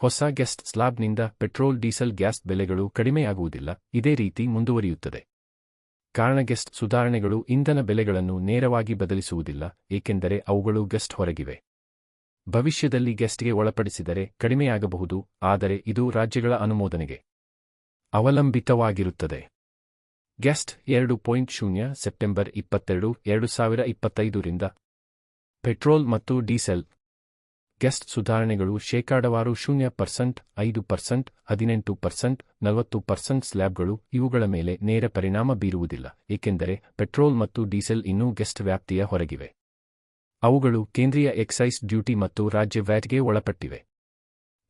ಹೊಸ guest ಸ್ಲಾಬ್ನಿಂದ petrol diesel gas ಬೆಲೆಗಳು ಕಡಿಮೆಯಾಗುವುದಿಲ್ಲ, ಇದೇ ರೀತಿ ಮುಂದುವರಿಯುತ್ತದೆ. ಕಾರಣ ಗೆಸ್ಟ್ ಸುಧಾರಣೆಗಳು ಇಂಧನ ಬೆಲೆಗಳನ್ನು ನೇರವಾಗಿ ಬದಲಿಸುವುದಿಲ್ಲ, ಏಕೆಂದರೆ ಅವುಗಳು ಗೆಸ್ಟ್ ಹೊರಗಿವೆ. ಭವಿಷ್ಯದಲ್ಲಿ ಗೆಸ್ಟ್ಗೆ ಒಳಪಡಿಸಿದರೆ ಕಡಿಮೆಯಾಗಬಹುದು, ಆದರೆ ಇದು ರಾಜ್ಯಗಳ ಅನುಮೋದನೆಗೆ ಅವಲಂಬಿತವಾಗಿರುತ್ತದೆ. ಗೆಸ್ಟ್ 2.0 ಸೆಪ್ಟೆಂಬರ್ 22, 2025 ರಿಂದ ಪೆಟ್ರೋಲ್ ಮತ್ತು ಡೀಸೆಲ್ ಗೆಸ್ಟ್ ಸುಧಾರಣೆಗಳು ಶೇಕಡಾವಾರು 0%, 5%, 18%, 40% ಸ್ಲ್ಯಾಬ್ಗಳು ಇವುಗಳ ಮೇಲೆ ನೇರ ಪರಿಣಾಮ ಬೀರುವುದಿಲ್ಲ, ಏಕೆಂದರೆ ಪೆಟ್ರೋಲ್ ಮತ್ತು ಡೀಸೆಲ್ ಇನ್ನೂ ಗೆಸ್ಟ್ ವ್ಯಾಪ್ತಿಯ ಹೊರಗಿವೆ. ಅವುಗಳು ಕೇಂದ್ರೀಯ ಎಕ್ಸೈಸ್ ಡ್ಯೂಟಿ ಮತ್ತು ರಾಜ್ಯ ವ್ಯಾಟ್ಗೆ ಒಳಪಟ್ಟಿವೆ.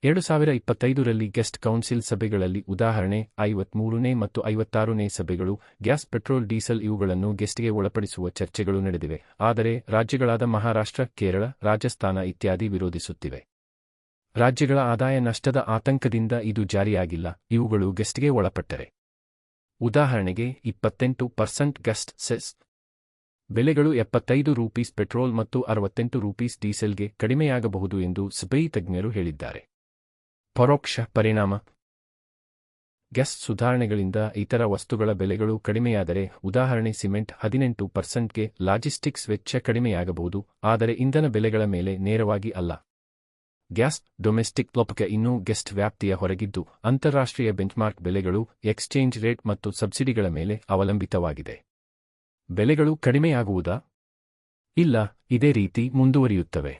2025ರಲ್ಲಿ ಗೆಸ್ಟ್ ಕೌನ್ಸಿಲ್ ಸಭೆಗಳಲ್ಲಿ ಉದಾಹರಣೆ 53ನೇ ಮತ್ತು 56ನೇ ಸಭೆಗಳು ಗ್ಯಾಸ್ ಪೆಟ್ರೋಲ್ ಡೀಸೆಲ್ ಇವುಗಳನ್ನು ಗೆಸ್ಟ್ಗೆ ಒಳಪಡಿಸುವ ಚರ್ಚೆಗಳು ನಡೆದಿವೆ, ಆದರೆ ರಾಜ್ಯಗಳಾದ ಮಹಾರಾಷ್ಟ್ರ, ಕೇರಳ, ರಾಜಸ್ಥಾನ ಇತ್ಯಾದಿ ವಿರೋಧಿಸುತ್ತಿವೆ. ರಾಜ್ಯಗಳ ಆದಾಯ ನಷ್ಟದ ಆತಂಕದಿಂದ ಇದು ಜಾರಿಯಾಗಿಲ್ಲ, ಇವುಗಳು ಗೆಸ್ಟ್ಗೆ ಒಳಪಟ್ಟರೆ. ಉದಾಹರಣೆಗೆ 28% ಗೆಸ್ಟ್ ಸೆಸ್ ಬೆಲೆಗಳು ₹75 ಪೆಟ್ರೋಲ್ ಮತ್ತು ₹68 ಡೀಸೆಲ್ಗೆ ಕಡಿಮೆಯಾಗಬಹುದು ಎಂದು ಸಿಬಿಐ ತಜ್ಞರು ಹೇಳಿದ್ದಾರೆ. ಪರೋಕ್ಷ ಪರಿಣಾಮ ಗೆಸ್ಟ್ ಸುಧಾರಣೆಗಳಿಂದ ಇತರ ವಸ್ತುಗಳ ಬೆಲೆಗಳು ಕಡಿಮೆಯಾದರೆ, ಉದಾಹರಣೆ ಸಿಮೆಂಟ್ 18%ಗೆ ಲಾಜಿಸ್ಟಿಕ್ಸ್ ವೆಚ್ಚ ಕಡಿಮೆಯಾಗಬಹುದು, ಆದರೆ ಇಂಧನ ಬೆಲೆಗಳ ಮೇಲೆ ನೇರವಾಗಿ ಅಲ್ಲ. ಗ್ಯಾಸ್ ಡೊಮೆಸ್ಟಿಕ್ ಲೋಪಕ ಇನ್ನೂ ಗೆಸ್ಟ್ ವ್ಯಾಪ್ತಿಯ ಹೊರಗಿದ್ದು, ಅಂತಾರಾಷ್ಟ್ರೀಯ ಬೆಂಚ್ಮಾರ್ಕ್ ಬೆಲೆಗಳು, ಎಕ್ಸ್ಚೇಂಜ್ ರೇಟ್ ಮತ್ತು ಸಬ್ಸಿಡಿಗಳ ಮೇಲೆ ಅವಲಂಬಿತವಾಗಿದೆ. ಬೆಲೆಗಳು ಕಡಿಮೆಯಾಗುವುದಾ? ಇಲ್ಲ, ಇದೇ ರೀತಿ ಮುಂದುವರಿಯುತ್ತವೆ.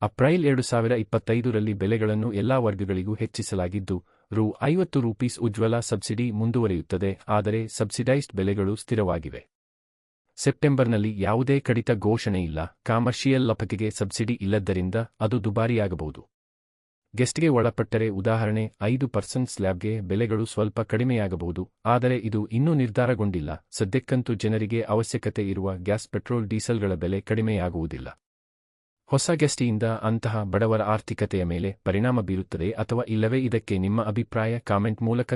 ಏಪ್ರಿಲ್ 2025ರಲ್ಲಿ ಬೆಲೆಗಳನ್ನು ಎಲ್ಲಾ ವರ್ಗಗಳಿಗೂ ಹೆಚ್ಚಿಸಲಾಗಿದ್ದು, ₹50 ಉಜ್ವಲ ಸಬ್ಸಿಡಿ ಮುಂದುವರಿಯುತ್ತದೆ, ಆದರೆ ಸಬ್ಸಿಡೈಸ್ಡ್ ಬೆಲೆಗಳು ಸ್ಥಿರವಾಗಿವೆ. ಸೆಪ್ಟೆಂಬರ್ನಲ್ಲಿ ಯಾವುದೇ ಕಡಿತ ಘೋಷಣೆಯಿಲ್ಲ, ಕಾಮರ್ಷಿಯಲ್ ಲಪಕೆಗೆ ಸಬ್ಸಿಡಿ ಇಲ್ಲದ್ದರಿಂದ ಅದು ದುಬಾರಿಯಾಗಬಹುದು. ಗೆಸ್ಟ್ಗೆ ಒಳಪಟ್ಟರೆ, ಉದಾಹರಣೆ 5% ಸ್ಲ್ಯಾಬ್ಗೆ ಬೆಲೆಗಳು ಸ್ವಲ್ಪ ಕಡಿಮೆಯಾಗಬಹುದು, ಆದರೆ ಇದು ಇನ್ನೂ ನಿರ್ಧಾರಗೊಂಡಿಲ್ಲ. ಸದ್ಯಕ್ಕಂತೂ ಜನರಿಗೆ ಅವಶ್ಯಕತೆ ಇರುವ ಗ್ಯಾಸ್ ಪೆಟ್ರೋಲ್ ಡೀಸೆಲ್ಗಳ ಬೆಲೆ ಕಡಿಮೆಯಾಗುವುದಿಲ್ಲ. ಹೊಸ ಗೆಸ್ಟಿಯಿಂದ ಅಂತಹ ಬಡವರ ಆರ್ಥಿಕತೆಯ ಮೇಲೆ ಪರಿಣಾಮ ಬೀರುತ್ತದೆ ಅಥವಾ ಇಲ್ಲವೇ ಇದಕ್ಕೆ ನಿಮ್ಮ ಅಭಿಪ್ರಾಯ ಕಾಮೆಂಟ್ ಮೂಲಕ